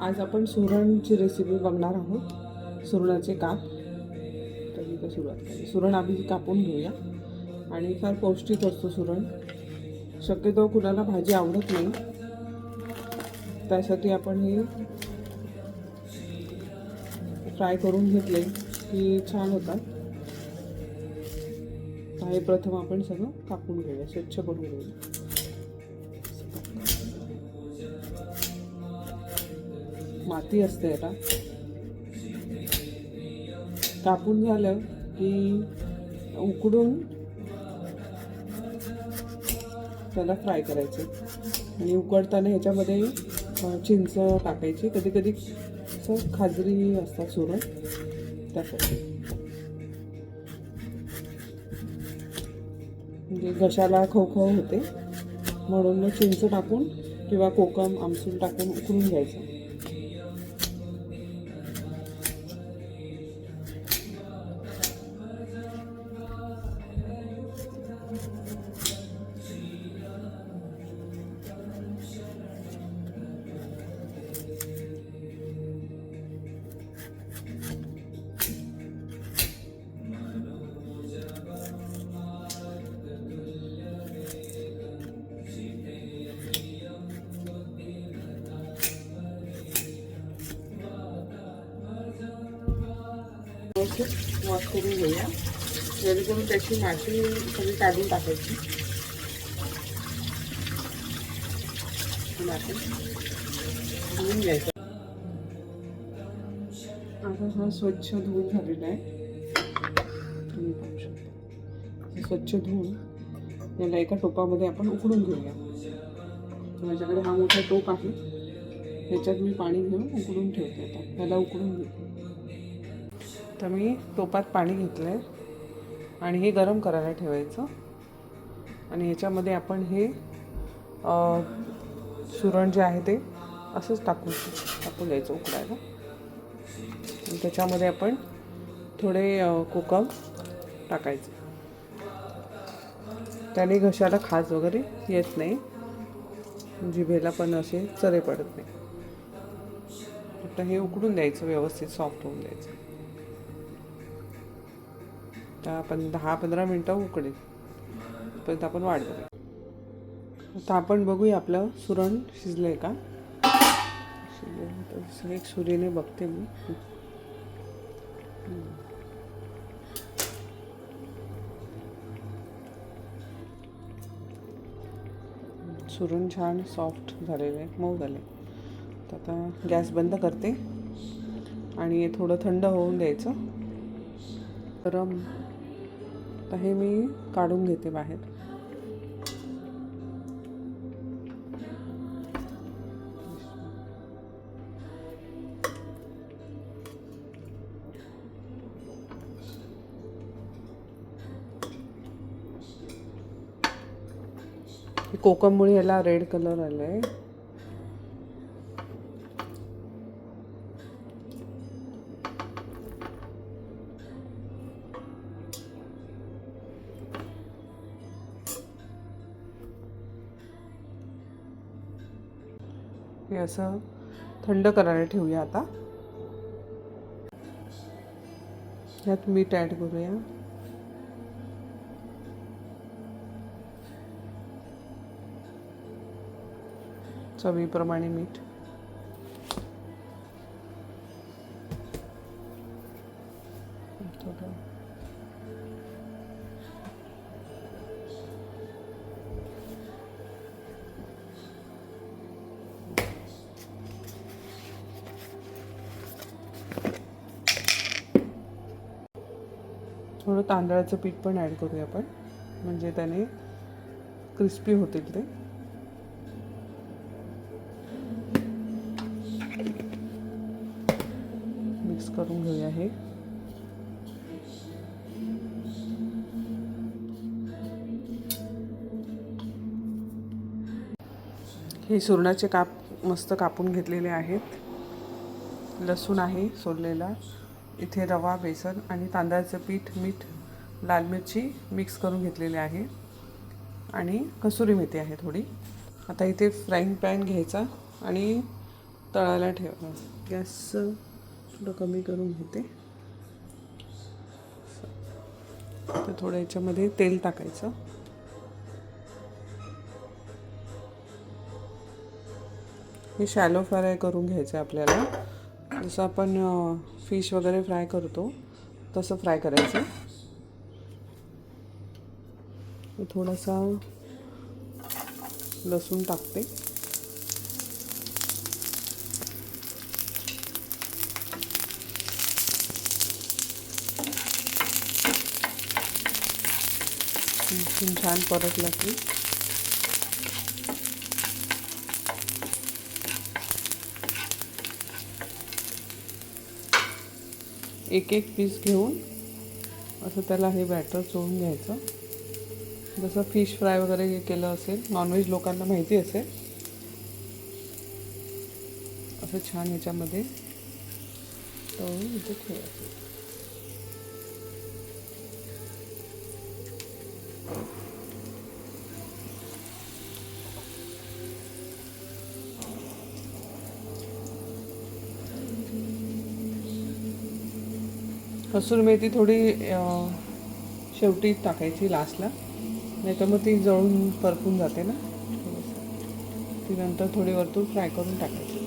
आज आपण सुरणची रेसिपी बघणार आहोत. सुरणाचे काप. तर इथं सुरुवात करूया. सुरण आधी कापून घेऊया. आणि फार पौष्टिक असतो सुरण. शक्यतो कुणाला भाजी आवडत नाही, त्यासाठी आपण हे फ्राय करून घेतले की छान होतात. हे प्रथम आपण सगळं कापून घेऊया, स्वच्छ करून घेऊया. माती असते आता. कापून झालं की उकडून त्याला फ्राय करायचे. आणि उकडताना ह्याच्यामध्ये चिंच टाकायची. कधी कधी खाजरी असतात सुरण, त्यासाठी म्हणजे घशाला खवखव होते म्हणून चिंच टाकून किंवा कोकम आमसूल टाकून उकडून घ्यायचं. वॉश करून घेऊया, जेणेकरून त्याची माती सगळी काढून टाकायची. माती धुवून घ्यायचं. आता हा स्वच्छ धुवून झालेला आहे, तुम्ही पाहू शकता. स्वच्छ धुवून याला एका टोपामध्ये आपण उकडून घेऊया. माझ्याकडे हा मोठा टोप आहे, त्याच्यात मी पाणी घेऊन उकडून ठेवते. आता त्याला उकडून घेते. तर मी टोपात पाणी घेतलं आहे आणि हे गरम करायला ठेवायचं. आणि ह्याच्यामध्ये आपण हे सुरण जे आहे ते असंच टाकून द्यायचं उकडायला. आणि त्याच्यामध्ये आपण थोडे कोकम टाकायचे. त्याने घशाला खाज वगैरे येत नाही, जिभेला पण असे चरे पडत नाही. आता हे उकडून द्यायचं, व्यवस्थित सॉफ्ट होऊन द्यायचं. 10-15 मिनटं उकडेल परत आपण वाढ करूया. आता आपण बघूया आपलं सुरण शिजलंय का. शिजलं एक सुरीने बघते मी. सुरण छान सॉफ्ट झालेलं आहे, मऊ झाले. तर आता गॅस बंद करते आणि थोडं थंड होऊन द्यायचं. गरम आता हे मी काढून घेते बाहेर. कोकममुळे याला रेड कलर आलाय. हे असं थंड करायला ठेवूया. आता यात मीठ ॲड करूया. चवीप्रमाणे मीठ. थोडं थोडं तांदळाचं पीठ पण ॲड करूया आपण, म्हणजे त्याने क्रिस्पी होतील ते. मिक्स करून घेऊया हे. हे सुरणाचे काप मस्त कापून घेतलेले आहेत. लसूण आहे सोललेला, इथे रवा, बेसन आणि तांदळाचं पीठ, मीठ, लाल मिरची मिक्स करून घेतलेले आहे. आणि कसुरी मेथी आहे थोडी. आता इथे फ्राईंग पॅन घ्यायचा आणि तळायला ठेवा. गॅस थोडं कमी करून घेते. तर थोडं याच्यामध्ये तेल टाकायचं. हे शॅलो फ्राय करून घ्यायचं आहे आपल्याला. जसं आपण फिश वगैरे फ्राय करतो तसं फ्राय करायचं. थोडासा लसूण टाकते. छान परतला की एक एक पीस घेऊन असं त्याला हे बॅटर चोळून घ्यायचं. जसं फिश फ्राय वगैरे केलं असेल, नॉनव्हेज लोकांना माहिती असेल. असं छान ह्याच्यामध्ये तळून इथे ठेवायचं. कसुरी मेथी थोडी शेवटी टाकायची लास्टला, नाही तर मग ती जळून परतून जाते ना. ती नंतर थोडी वरतून फ्राय करून टाकायची.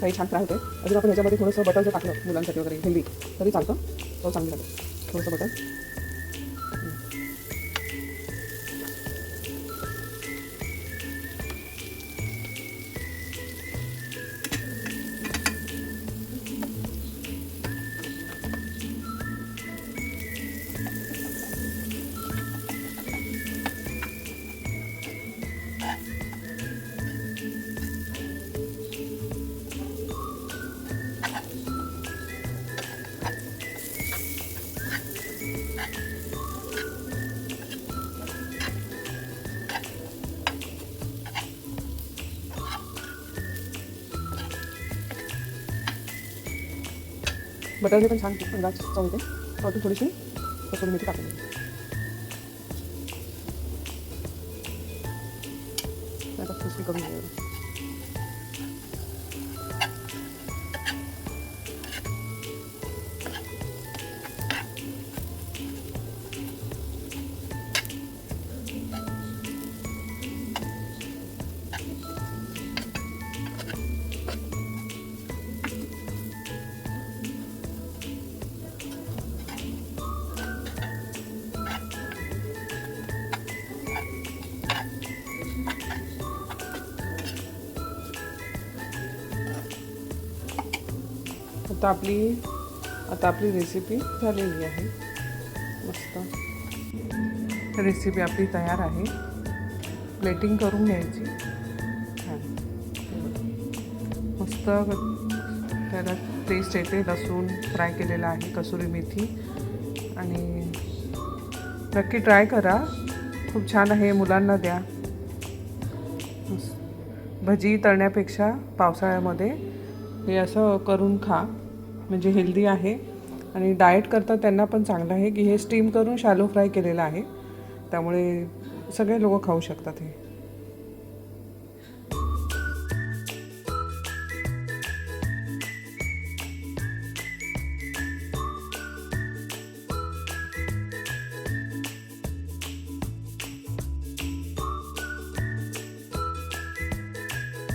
काही छान फ्राय होते. अजून आपण ह्याच्यामध्ये थोडंसं बटर जर टाकलं मुलांसाठी वगैरे हेल्दी तरी चालतं. तो चांगली लागेल. थोडंसं बटर. बटरने पण छान चव येते. अजून थोडीशी कसुरी मेथी टाकून आता क्रिस्पी करून घ्यायला. आता आपली रेसिपी झालेली आहे. मस्त रेसिपी आपली तयार आहे. प्लेटिंग करून घ्यायची. मस्त त्याला टेस्ट येते. लसूण फ्राय केलेला आहे, कसुरी मेथी, आणि नक्की ट्राय करा. खूप छान आहे. मुलांना द्या. भजी तळण्यापेक्षा पावसाळ्यामध्ये हे असं करून खा. म्हणजे हेल्दी आहे आणि डाएट करता त्यांना पण चांगलं आहे की हे स्टीम करून शॅलो फ्राय केलेलं आहे. त्यामुळे सगळे लोक खाऊ शकतात हे.